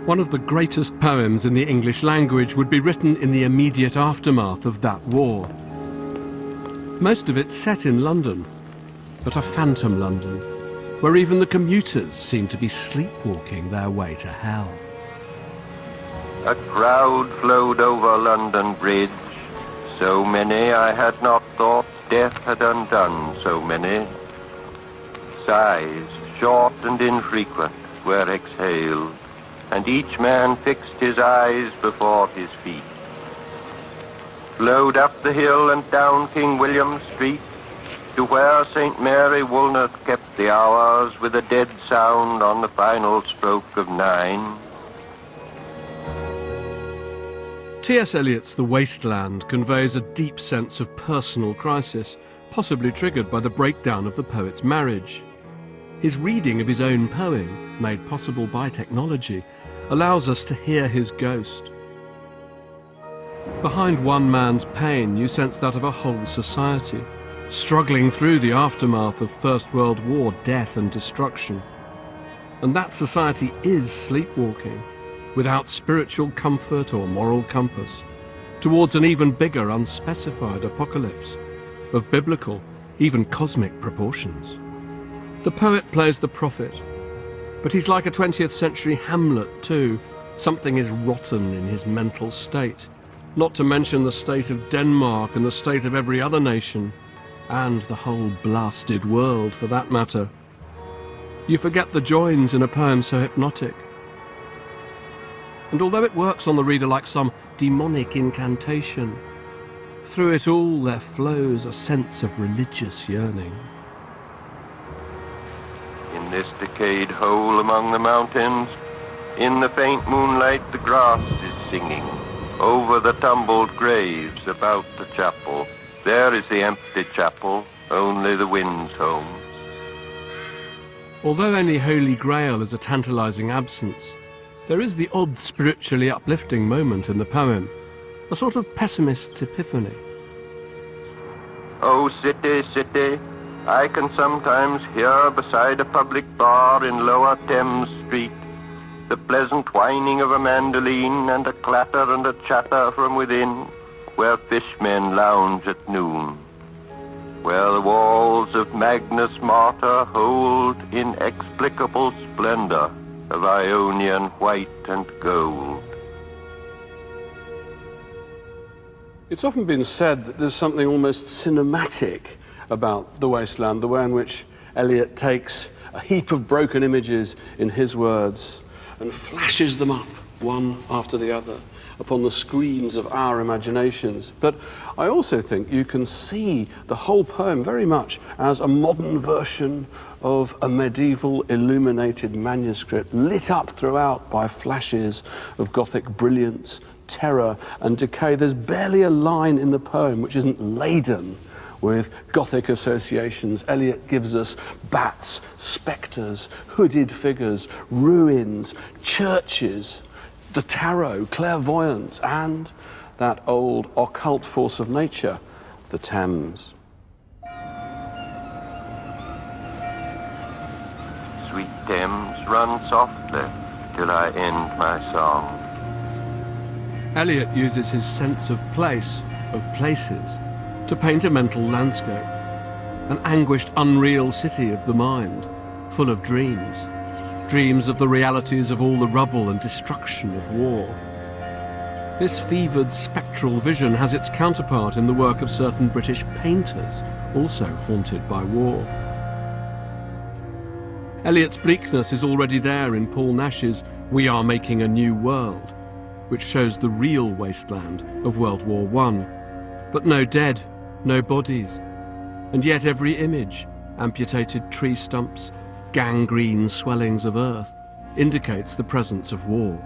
One of the greatest poems in the English language would be written in the immediate aftermath of that war. Most of it set in London, but a phantom London, where even the commuters seem to be sleepwalking their way to hell. A crowd flowed over London Bridge, so many I had not thought death had undone so many. Sighs, short and infrequent, were exhaled, and each man fixed his eyes before his feet. Flowed up the hill and down King William Street, to where St. Mary Woolnoth kept the hours with a dead sound on the final stroke of 9. T.S. Eliot's The Wasteland conveys a deep sense of personal crisis, possibly triggered by the breakdown of the poet's marriage. His reading of his own poem, made possible by technology, allows us to hear his ghost. Behind one man's pain, you sense that of a whole society, struggling through the aftermath of First World War death and destruction. And that society is sleepwalking, without spiritual comfort or moral compass, towards an even bigger unspecified apocalypse, of biblical, even cosmic proportions. The poet plays the prophet, but he's like a 20th century Hamlet too. Something is rotten in his mental state, not to mention the state of Denmark and the state of every other nation, and the whole blasted world for that matter. You forget the joins in a poem so hypnotic. And although it works on the reader like some demonic incantation, through it all there flows a sense of religious yearning. In this decayed hole among the mountains, in the faint moonlight the grass is singing. Over the tumbled graves about the chapel, there is the empty chapel, only the wind's home. Although only Holy Grail is a tantalizing absence, there is the odd spiritually uplifting moment in the poem, a sort of pessimist's epiphany. Oh, city, city, I can sometimes hear beside a public bar in Lower Thames Street the pleasant whining of a mandolin and a clatter and a chatter from within, where fishmen lounge at noon, where the walls of Magnus Martyr hold inexplicable splendor of Ionian white and gold. It's often been said that there's something almost cinematic about The Wasteland, the way in which Eliot takes a heap of broken images, in his words, and flashes them up, one after the other, upon the screens of our imaginations. But I also think you can see the whole poem very much as a modern version of a medieval illuminated manuscript, lit up throughout by flashes of Gothic brilliance, terror and decay. There's barely a line in the poem which isn't laden with Gothic associations. Eliot gives us bats, spectres, hooded figures, ruins, churches, the tarot, clairvoyance, and that old occult force of nature, the Thames. Sweet Thames, run softly till I end my song. Eliot uses his sense of place, of places, to paint a mental landscape, an anguished, unreal city of the mind, full of dreams, dreams of the realities of all the rubble and destruction of war. This fevered, spectral vision has its counterpart in the work of certain British painters, also haunted by war. Eliot's bleakness is already there in Paul Nash's We Are Making a New World, which shows the real wasteland of World War I. But no dead, no bodies, and yet every image, amputated tree stumps, gangrene swellings of earth, indicates the presence of war.